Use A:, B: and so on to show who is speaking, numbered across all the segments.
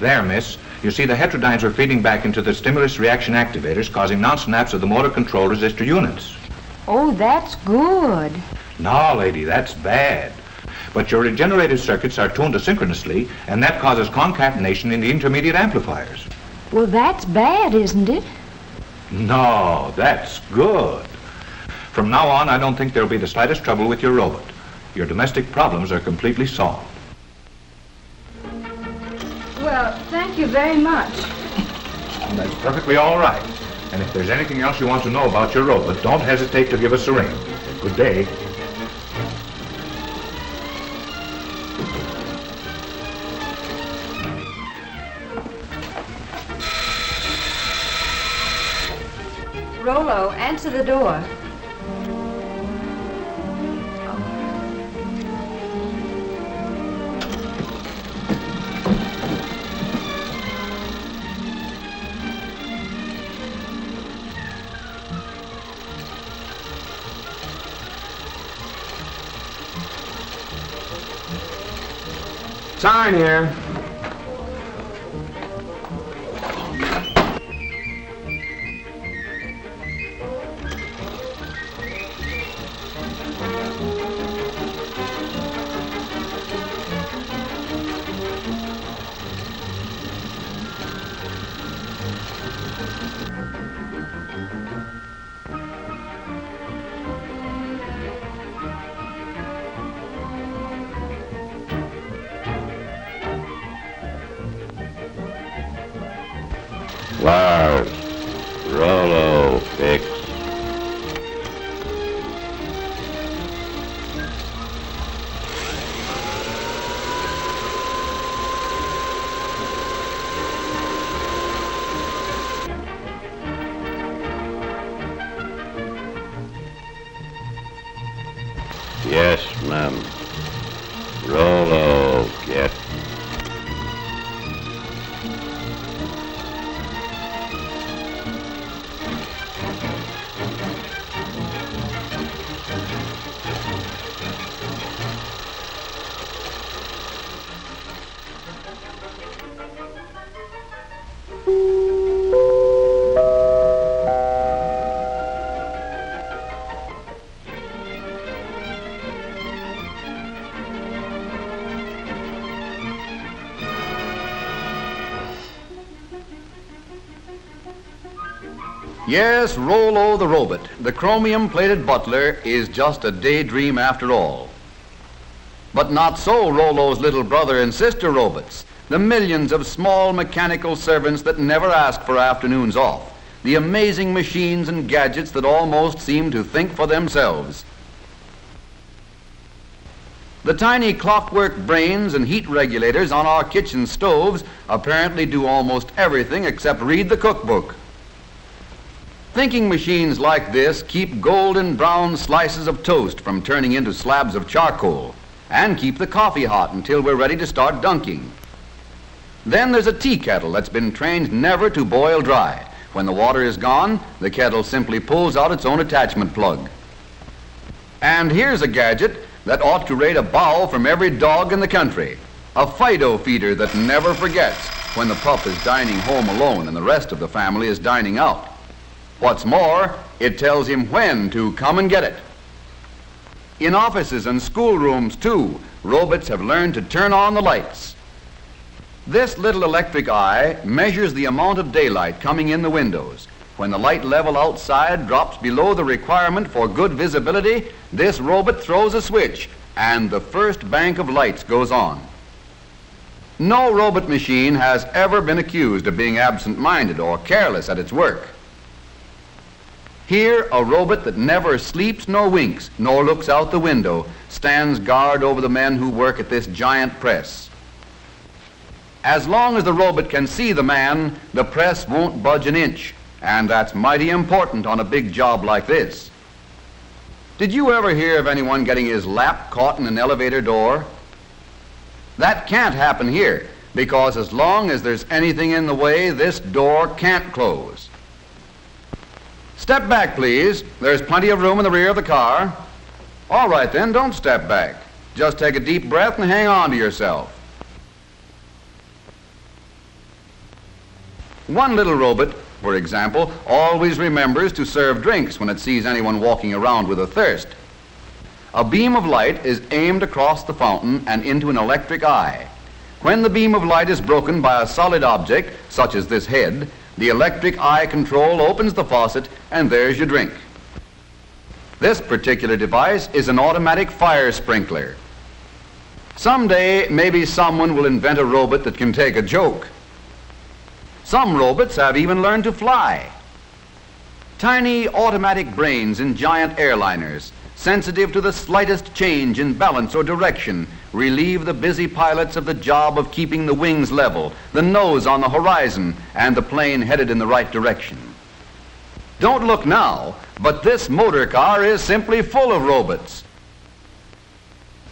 A: There, miss. You see, the heterodynes were feeding back into the stimulus reaction activators, causing non-snaps of the motor control resistor units.
B: Oh, that's good.
A: No, lady, that's bad. But your regenerative circuits are tuned asynchronously, and that causes concatenation in the intermediate amplifiers.
B: Well, that's bad, isn't it?
A: No, that's good. From now on, I don't think there'll be the slightest trouble with your robot. Your domestic problems are completely solved.
B: Well, thank you very much.
A: That's perfectly all right. And if there's anything else you want to know about your robot, don't hesitate to give us a ring. Good day.
B: Rollo, answer the door.
C: Sign here.
D: Lars, Rollo, fix. Yes, ma'am. Rollo, get.
E: Yes, Rollo the robot, the chromium-plated butler, is just a daydream after all. But not so Rollo's little brother and sister robots, the millions of small mechanical servants that never ask for afternoons off, the amazing machines and gadgets that almost seem to think for themselves. The tiny clockwork brains and heat regulators on our kitchen stoves apparently do almost everything except read the cookbook. Thinking machines like this keep golden brown slices of toast from turning into slabs of charcoal and keep the coffee hot until we're ready to start dunking. Then there's a tea kettle that's been trained never to boil dry. When the water is gone, the kettle simply pulls out its own attachment plug. And here's a gadget that ought to rate a bow from every dog in the country, a Fido feeder that never forgets when the pup is dining home alone and the rest of the family is dining out. What's more, it tells him when to come and get it. In offices and schoolrooms, too, robots have learned to turn on the lights. This little electric eye measures the amount of daylight coming in the windows. When the light level outside drops below the requirement for good visibility, this robot throws a switch, and the first bank of lights goes on. No robot machine has ever been accused of being absent-minded or careless at its work. Here, a robot that never sleeps nor winks, nor looks out the window, stands guard over the men who work at this giant press. As long as the robot can see the man, the press won't budge an inch, and that's mighty important on a big job like this. Did you ever hear of anyone getting his lap caught in an elevator door? That can't happen here, because as long as there's anything in the way, this door can't close. Step back, please. There's plenty of room in the rear of the car. All right, then, don't step back. Just take a deep breath and hang on to yourself. One little robot, for example, always remembers to serve drinks when it sees anyone walking around with a thirst. A beam of light is aimed across the fountain and into an electric eye. When the beam of light is broken by a solid object, such as this head, the electric eye control opens the faucet and there's your drink. This particular device is an automatic fire sprinkler. Someday, maybe someone will invent a robot that can take a joke. Some robots have even learned to fly. Tiny automatic brains in giant airliners, sensitive to the slightest change in balance or direction, relieve the busy pilots of the job of keeping the wings level, the nose on the horizon, and the plane headed in the right direction. Don't look now, but this motor car is simply full of robots.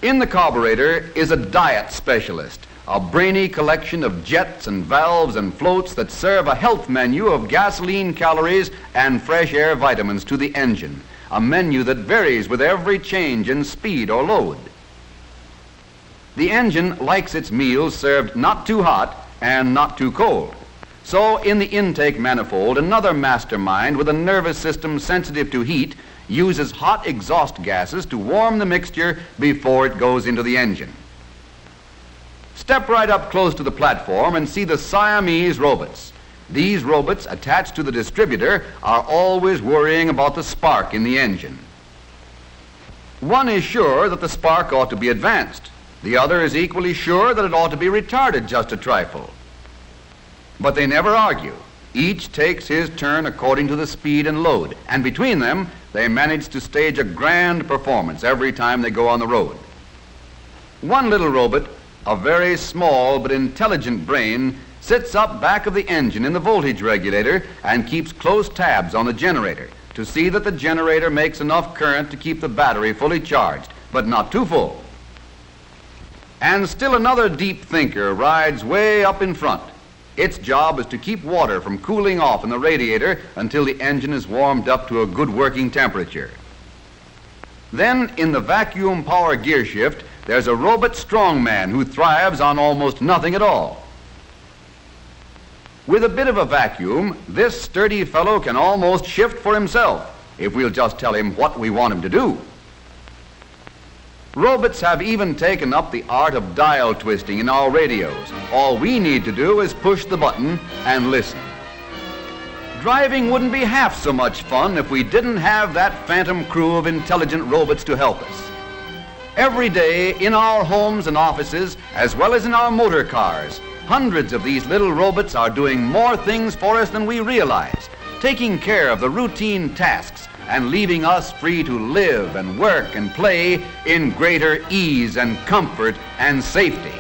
E: In the carburetor is a diet specialist, a brainy collection of jets and valves and floats that serve a health menu of gasoline calories and fresh air vitamins to the engine, a menu that varies with every change in speed or load. The engine likes its meals served not too hot and not too cold. So in the intake manifold, another mastermind with a nervous system sensitive to heat uses hot exhaust gases to warm the mixture before it goes into the engine. Step right up close to the platform and see the Siamese robots. These robots attached to the distributor are always worrying about the spark in the engine. One is sure that the spark ought to be advanced. The other is equally sure that it ought to be retarded just a trifle. But they never argue. Each takes his turn according to the speed and load, and between them, they manage to stage a grand performance every time they go on the road. One little robot, a very small but intelligent brain, sits up back of the engine in the voltage regulator and keeps close tabs on the generator to see that the generator makes enough current to keep the battery fully charged, but not too full. And still another deep thinker rides way up in front. Its job is to keep water from cooling off in the radiator until the engine is warmed up to a good working temperature. Then, in the vacuum power gear shift, there's a robot strongman who thrives on almost nothing at all. With a bit of a vacuum, this sturdy fellow can almost shift for himself if we'll just tell him what we want him to do. Robots have even taken up the art of dial twisting in our radios. All we need to do is push the button and listen. Driving wouldn't be half so much fun if we didn't have that phantom crew of intelligent robots to help us. Every day in our homes and offices, as well as in our motor cars, hundreds of these little robots are doing more things for us than we realize, taking care of the routine tasks and leaving us free to live and work and play in greater ease and comfort and safety.